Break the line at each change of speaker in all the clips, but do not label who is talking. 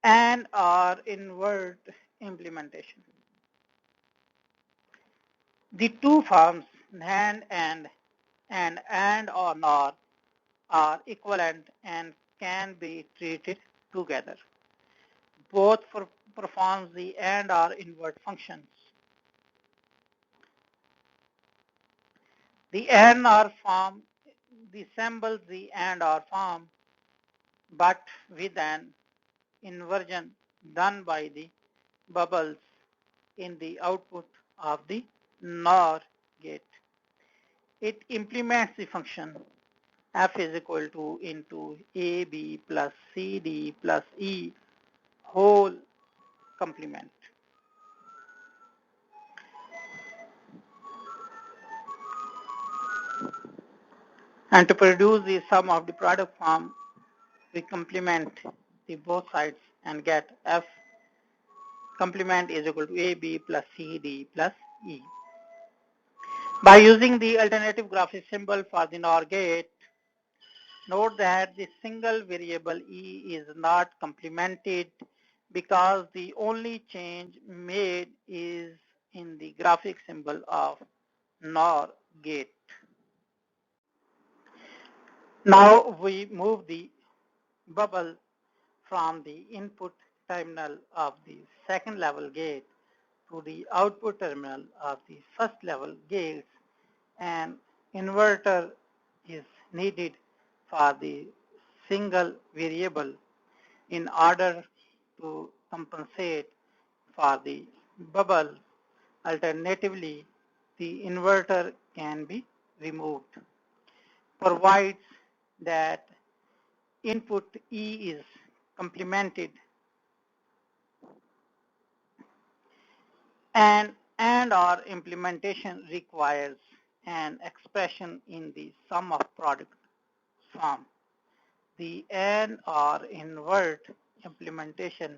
AND or invert implementation. The two forms NAND and AND or NOR are equivalent and can be treated together. Both performs the AND or invert functions. The AND or form resembles the AND or form, but with an inversion done by the bubbles in the output of the NOR gate. It implements the function f is equal to into AB plus CD plus E whole complement. And to produce the sum of the product form, we complement the both sides and get f complement is equal to AB plus CD plus E. By using the alternative graphic symbol for the NOR gate, note that the single variable E is not complemented because the only change made is in the graphic symbol of NOR gate. Now we move the bubble from the input terminal of the second level gate to the output terminal of the first level gates. An inverter is needed for the single variable in order to compensate for the bubble. Alternatively, the inverter can be removed. Provides that input E is complemented and or implementation requires an expression in the sum of product form. The AND or invert implementation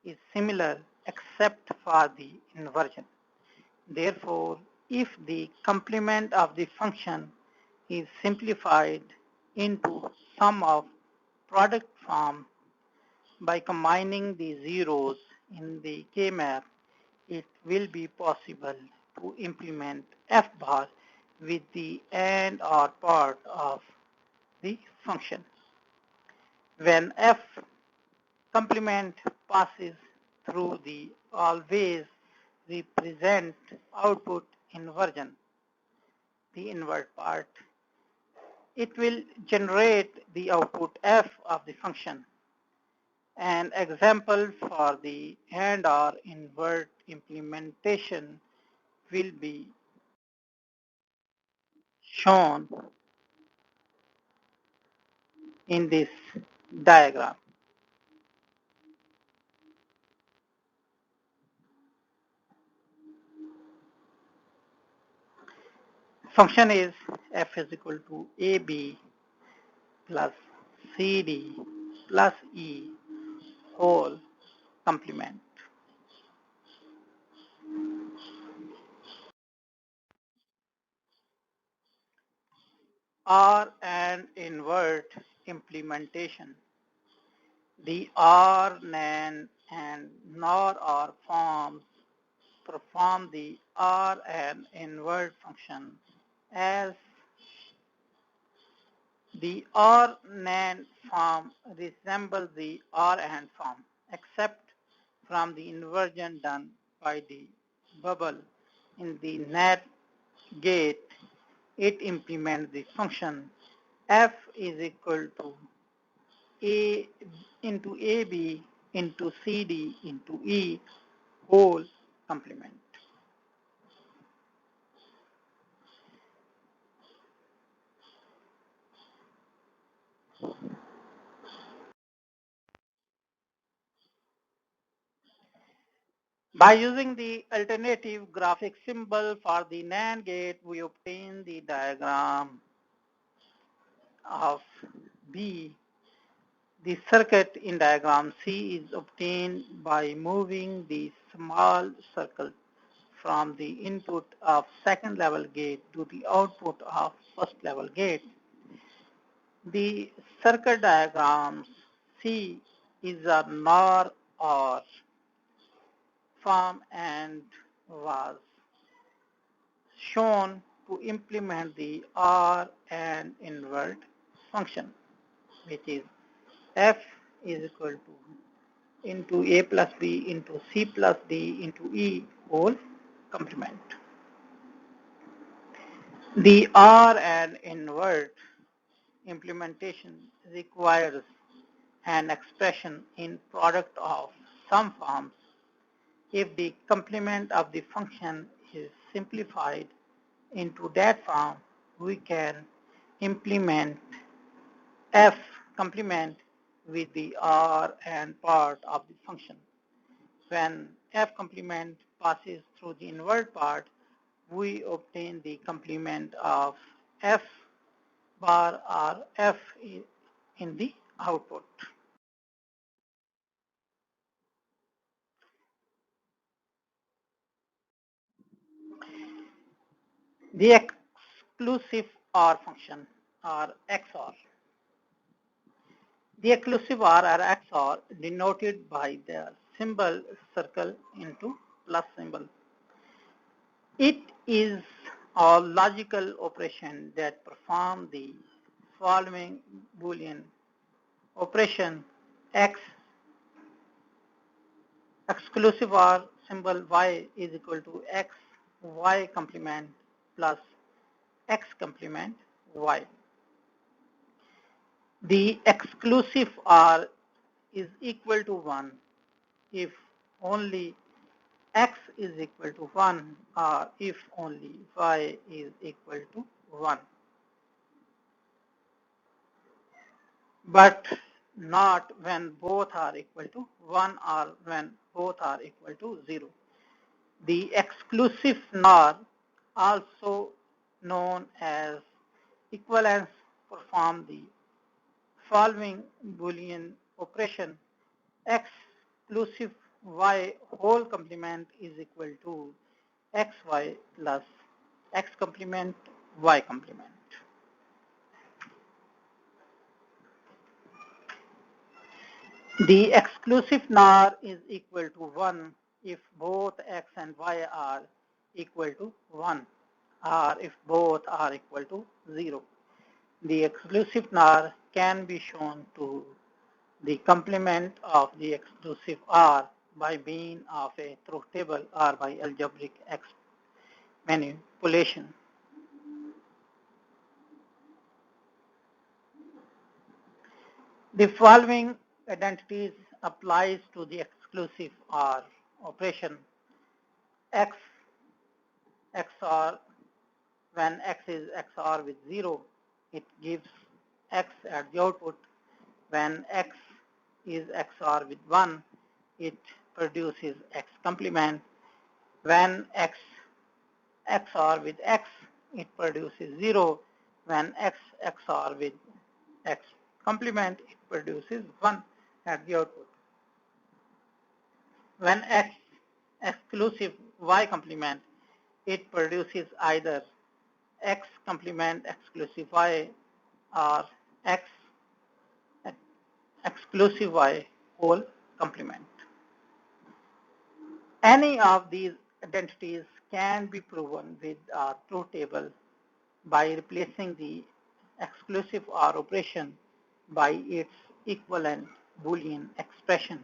is similar except for the inversion. Therefore, if the complement of the function is simplified into sum of product form by combining the zeros in the K-map, it will be possible to implement F bar with the AND or part of the function. When F complement passes through the always represent output inversion, the invert part, it will generate the output F of the function. An example for the AND or invert implementation will be shown in this diagram. Function is f is equal to AB plus CD plus E whole complement. OR and invert implementation. The OR, NAND, and NOR OR forms perform the OR and invert function as the OR NAND form resembles the OR AND form except from the inversion done by the bubble in the NAND gate. It implements the function f is equal to a into AB into CD into E whole complement. By using the alternative graphic symbol for the NAND gate, we obtain the diagram of B. The circuit in diagram C is obtained by moving the small circle from the input of second level gate to the output of first level gate. The circuit diagram C is a NOR or form and was shown to implement the OR and invert function, which is f is equal to into a plus b into c plus d into e whole complement. The OR and invert implementation requires an expression in product of some forms. If the complement of the function is simplified into that form, we can implement f complement with the OR and part of the function. When f complement passes through the invert part, we obtain the complement of f bar or f in the output. The exclusive OR function or XOR. The exclusive OR or XOR denoted by the symbol circle into plus symbol. It is a logical operation that performs the following Boolean operation: X exclusive OR symbol Y is equal to X Y complement plus X complement Y. The exclusive OR is equal to 1 if only X is equal to 1 or if only Y is equal to 1. But not when both are equal to 1 or when both are equal to 0. The exclusive NOR, also known as equivalence, perform the following Boolean operation: X exclusive Y whole complement is equal to XY plus X complement Y complement. The exclusive NOR is equal to 1 if both X and Y are equal to 1 or if both are equal to 0. The exclusive NOR can be shown to the complement of the exclusive OR by means of a truth table or by algebraic manipulation. The following identities applies to the exclusive OR operation. X XOR, when X is XOR with 0, it gives X at the output. When X is XOR with 1, it produces X complement. When X XOR with X, it produces 0. When X XOR with X complement, it produces 1 at the output. When X exclusive Y complement, it produces either X complement exclusive Y or X exclusive Y whole complement. Any of these identities can be proven with a truth table by replacing the exclusive OR operation by its equivalent Boolean expression.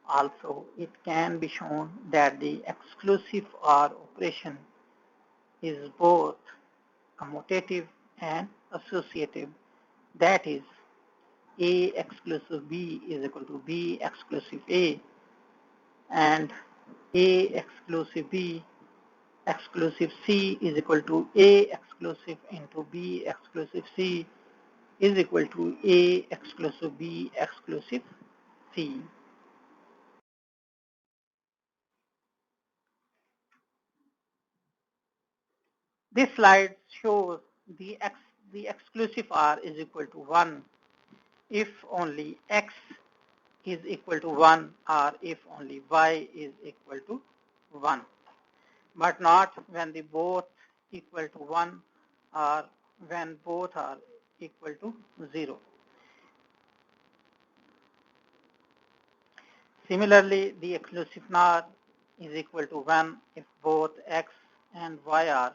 Also, it can be shown that the exclusive OR operation is both commutative and associative. That is, A exclusive B is equal to B exclusive A, and A exclusive B exclusive C is equal to A exclusive into B exclusive C is equal to A exclusive B exclusive C. This slide shows the exclusive OR is equal to 1 if only X is equal to 1 or if only Y is equal to 1, but not when the both equal to 1 or when both are equal to 0. Similarly, the exclusive NOR is equal to 1 if both x and y are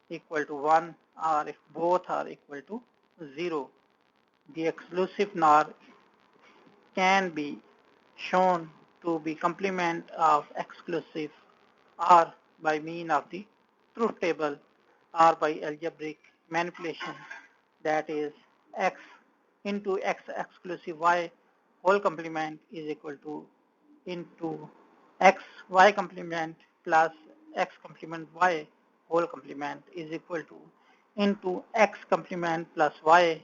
equal to 1 or if both are equal to 0. The exclusive NOR can be shown to be complement of exclusive or by mean of the truth table or by algebraic manipulation, that is x into x exclusive y whole complement is equal to into x y complement plus x complement y whole complement is equal to into x complement plus y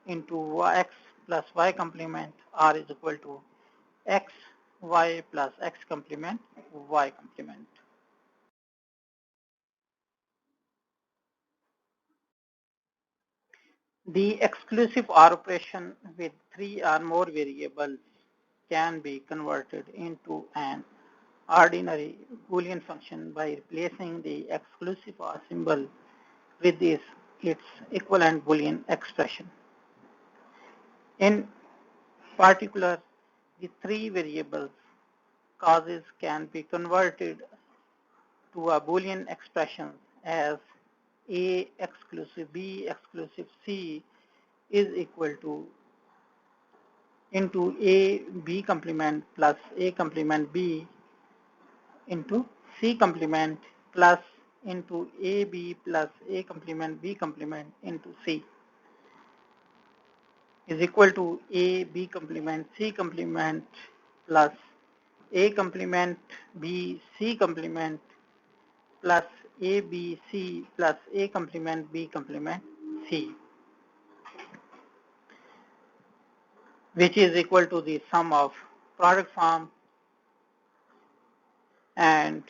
into x plus y complement r is equal to x y plus x complement y complement. The exclusive OR operation with 3 or more variables can be converted into an ordinary Boolean function by replacing the exclusive OR symbol with its equivalent Boolean expression. In particular, the 3 variables causes can be converted to a Boolean expression as A exclusive B exclusive C is equal to into A B complement plus A complement B into C complement plus into AB plus A complement B complement into C is equal to A B complement C complement plus A complement B C complement plus A B C plus A complement B complement C, which is equal to the sum of product form, and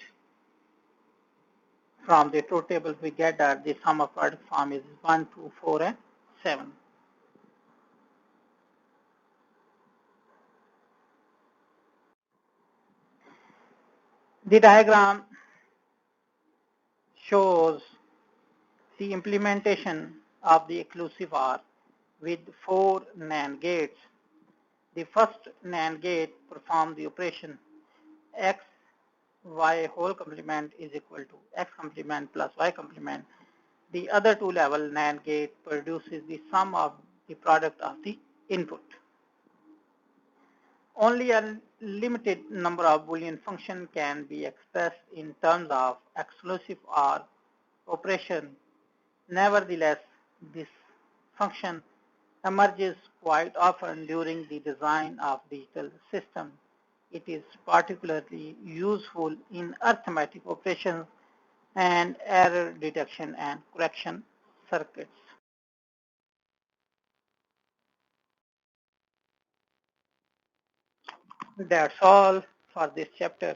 from the truth table we get that the sum of product form is 1, 2, 4 and 7. The diagram shows the implementation of the exclusive OR with 4 NAND gates. The first NAND gate performs the operation x y whole complement is equal to x complement plus y complement. The other 2 level NAND gate produces the sum of the product of the input. Only a limited number of Boolean functions can be expressed in terms of exclusive OR operation. Nevertheless, this function emerges quite often during the design of digital systems. It is particularly useful in arithmetic operations and error detection and correction circuits. That's all for this chapter.